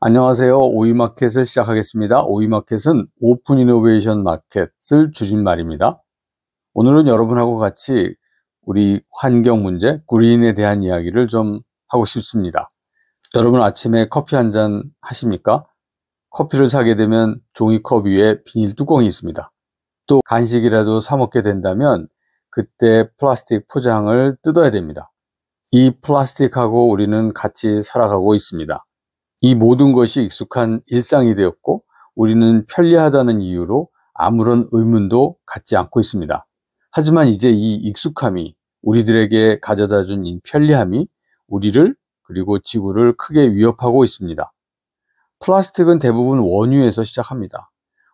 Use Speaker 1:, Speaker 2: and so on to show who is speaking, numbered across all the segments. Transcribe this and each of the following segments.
Speaker 1: 안녕하세요. 오이마켓을 시작하겠습니다. 오이마켓은 오픈 이노베이션 마켓을 줄임말입니다. 오늘은 여러분하고 같이 우리 환경 문제, 그린에 대한 이야기를 좀 하고 싶습니다. 여러분 아침에 커피 한 잔 하십니까? 커피를 사게 되면 종이컵 위에 비닐 뚜껑이 있습니다. 또 간식이라도 사 먹게 된다면 그때 플라스틱 포장을 뜯어야 됩니다. 이 플라스틱하고 우리는 같이 살아가고 있습니다. 이 모든 것이 익숙한 일상이 되었고 우리는 편리하다는 이유로 아무런 의문도 갖지 않고 있습니다. 하지만 이제 이 익숙함이 우리들에게 가져다 준 이 편리함이 우리를 그리고 지구를 크게 위협하고 있습니다. 플라스틱은 대부분 원유에서 시작합니다.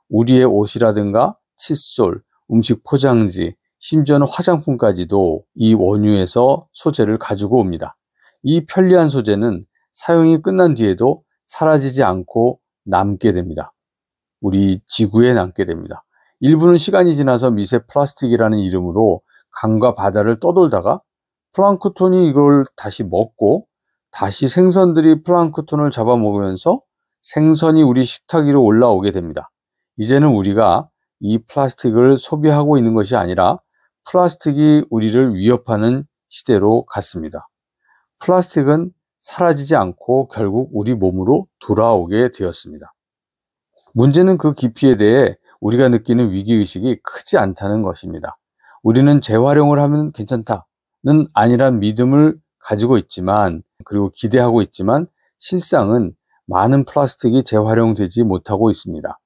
Speaker 1: 우리의 옷이라든가 칫솔, 음식 포장지, 심지어는 화장품까지도 이 원유에서 소재를 가지고 옵니다. 이 편리한 소재는 사용이 끝난 뒤에도 사라지지 않고 남게 됩니다. 우리 지구에 남게 됩니다. 일부는 시간이 지나서 미세 플라스틱이라는 이름으로 강과 바다를 떠돌다가 플랑크톤이 이걸 다시 먹고 다시 생선들이 플랑크톤을 잡아먹으면서 생선이 우리 식탁 위로 올라오게 됩니다. 이제는 우리가 이 플라스틱을 소비하고 있는 것이 아니라 플라스틱이 우리를 위협하는 시대로 갔습니다. 플라스틱은 사라지지 않고 결국 우리 몸으로 돌아오게 되었습니다. 문제는 그 깊이에 대해 우리가 느끼는 위기의식이 크지 않다는 것입니다. 우리는 재활용을 하면 괜찮다는 아니란 믿음을 가지고 있지만 그리고 기대하고 있지만 실상은 많은 플라스틱이 재활용되지 못하고 있습니다.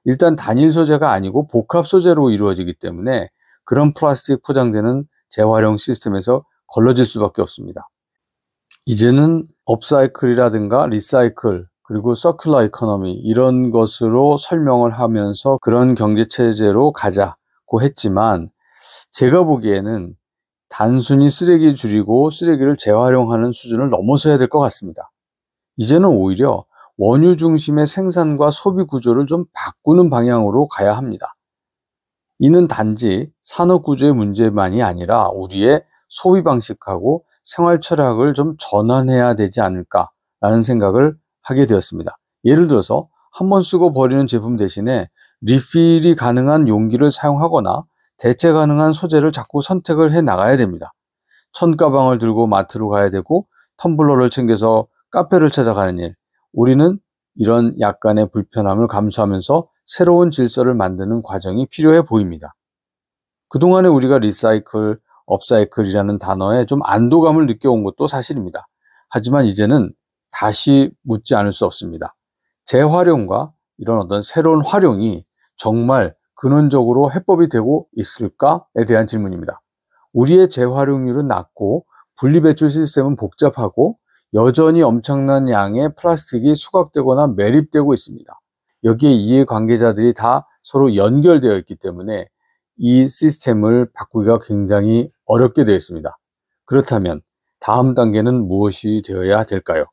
Speaker 1: 일단 단일 소재가 아니고 복합 소재로 이루어지기 때문에 그런 플라스틱 포장재는 재활용 시스템에서 걸러질 수밖에 없습니다. 이제는 업사이클이라든가 리사이클 그리고 서큘러 이코노미 이런 것으로 설명을 하면서 그런 경제체제로 가자고 했지만 제가 보기에는 단순히 쓰레기 줄이고 쓰레기를 재활용하는 수준을 넘어서야 될 것 같습니다. 이제는 오히려 원유 중심의 생산과 소비 구조를 좀 바꾸는 방향으로 가야 합니다. 이는 단지 산업 구조의 문제만이 아니라 우리의 소비 방식하고 생활 철학을 좀 전환해야 되지 않을까라는 생각을 하게 되었습니다. 예를 들어서 한 번 쓰고 버리는 제품 대신에 리필이 가능한 용기를 사용하거나 대체 가능한 소재를 자꾸 선택을 해 나가야 됩니다. 천가방을 들고 마트로 가야 되고 텀블러를 챙겨서 카페를 찾아가는 일. 우리는 이런 약간의 불편함을 감수하면서 새로운 질서를 만드는 과정이 필요해 보입니다. 그동안에 우리가 리사이클, 업사이클이라는 단어에 좀 안도감을 느껴온 것도 사실입니다. 하지만 이제는 다시 묻지 않을 수 없습니다. 재활용과 이런 어떤 새로운 활용이 정말 근원적으로 해법이 되고 있을까에 대한 질문입니다. 우리의 재활용률은 낮고 분리배출 시스템은 복잡하고 여전히 엄청난 양의 플라스틱이 수거되거나 매립되고 있습니다. 여기에 이해관계자들이 다 서로 연결되어 있기 때문에 이 시스템을 바꾸기가 굉장히 어렵게 되어 있습니다. 그렇다면 다음 단계는 무엇이 되어야 될까요?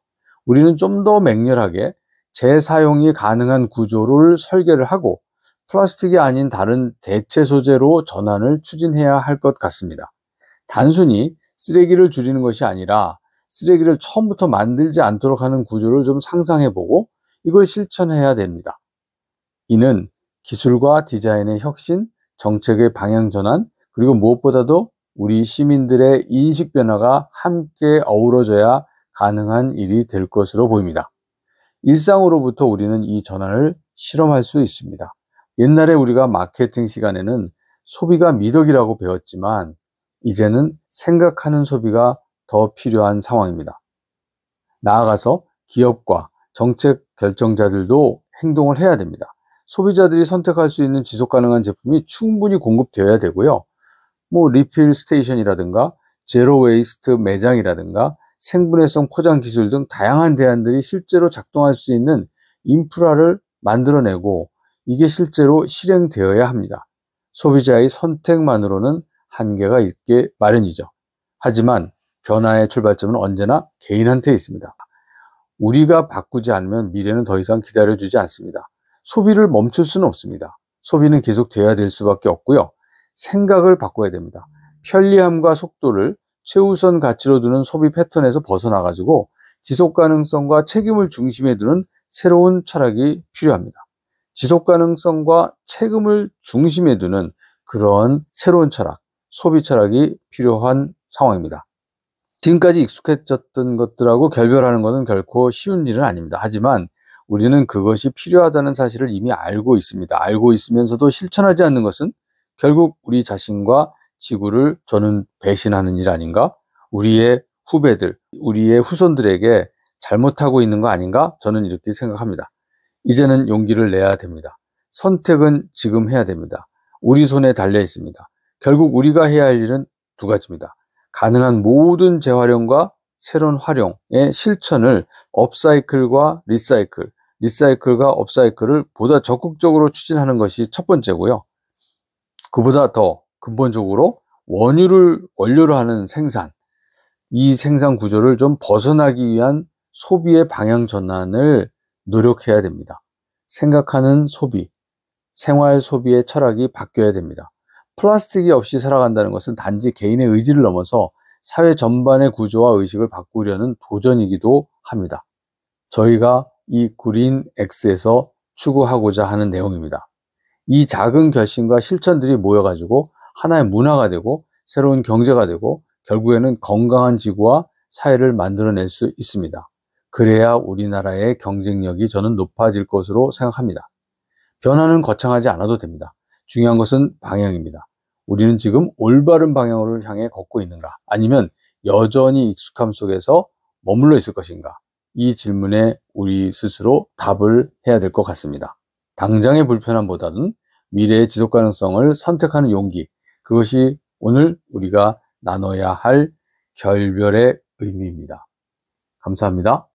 Speaker 1: 우리는 좀 더 맹렬하게 재사용이 가능한 구조를 설계를 하고 플라스틱이 아닌 다른 대체 소재로 전환을 추진해야 할 것 같습니다. 단순히 쓰레기를 줄이는 것이 아니라 쓰레기를 처음부터 만들지 않도록 하는 구조를 좀 상상해보고 이걸 실천해야 됩니다. 이는 기술과 디자인의 혁신, 정책의 방향 전환, 그리고 무엇보다도 우리 시민들의 인식 변화가 함께 어우러져야 가능한 일이 될 것으로 보입니다. 일상으로부터 우리는 이 전환을 실험할 수 있습니다. 옛날에 우리가 마케팅 시간에는 소비가 미덕이라고 배웠지만 이제는 생각하는 소비가 더 필요한 상황입니다. 나아가서 기업과 정책 결정자들도 행동을 해야 됩니다. 소비자들이 선택할 수 있는 지속 가능한 제품이 충분히 공급되어야 되고요. 리필 스테이션이라든가 제로 웨이스트 매장이라든가 생분해성 포장 기술 등 다양한 대안들이 실제로 작동할 수 있는 인프라를 만들어내고 이게 실제로 실행되어야 합니다. 소비자의 선택만으로는 한계가 있게 마련이죠. 하지만 변화의 출발점은 언제나 개인한테 있습니다. 우리가 바꾸지 않으면 미래는 더 이상 기다려주지 않습니다. 소비를 멈출 수는 없습니다. 소비는 계속 돼야 될 수밖에 없고요. 생각을 바꿔야 됩니다. 편리함과 속도를 최우선 가치로 두는 소비 패턴에서 벗어나가지고 지속 가능성과 책임을 중심에 두는 새로운 철학이 필요합니다. 지속가능성과 책임을 중심에 두는 그런 새로운 철학, 소비 철학이 필요한 상황입니다. 지금까지 익숙해졌던 것들하고 결별하는 것은 결코 쉬운 일은 아닙니다. 하지만 우리는 그것이 필요하다는 사실을 이미 알고 있습니다. 알고 있으면서도 실천하지 않는 것은 결국 우리 자신과 지구를 저는 배신하는 일 아닌가? 우리의 후배들, 우리의 후손들에게 잘못하고 있는 거 아닌가? 저는 이렇게 생각합니다. 이제는 용기를 내야 됩니다. 선택은 지금 해야 됩니다. 우리 손에 달려 있습니다. 결국 우리가 해야 할 일은 두 가지입니다. 가능한 모든 재활용과 새로운 활용의 실천을 업사이클과 리사이클, 리사이클과 업사이클을 보다 적극적으로 추진하는 것이 첫 번째고요. 그보다 더 근본적으로 원료로 하는 생산, 이 생산 구조를 좀 벗어나기 위한 소비의 방향 전환을 노력해야 됩니다. 생각하는 소비, 생활 소비의 철학이 바뀌어야 됩니다. 플라스틱이 없이 살아간다는 것은 단지 개인의 의지를 넘어서 사회 전반의 구조와 의식을 바꾸려는 도전이기도 합니다. 저희가 이 그린X에서 추구하고자 하는 내용입니다. 이 작은 결심과 실천들이 모여가지고 하나의 문화가 되고 새로운 경제가 되고 결국에는 건강한 지구와 사회를 만들어낼 수 있습니다. 그래야 우리나라의 경쟁력이 저는 높아질 것으로 생각합니다. 변화는 거창하지 않아도 됩니다. 중요한 것은 방향입니다. 우리는 지금 올바른 방향으로 향해 걷고 있는가? 아니면 여전히 익숙함 속에서 머물러 있을 것인가? 이 질문에 우리 스스로 답을 해야 될 것 같습니다. 당장의 불편함보다는 미래의 지속 가능성을 선택하는 용기, 그것이 오늘 우리가 나눠야 할 결별의 의미입니다. 감사합니다.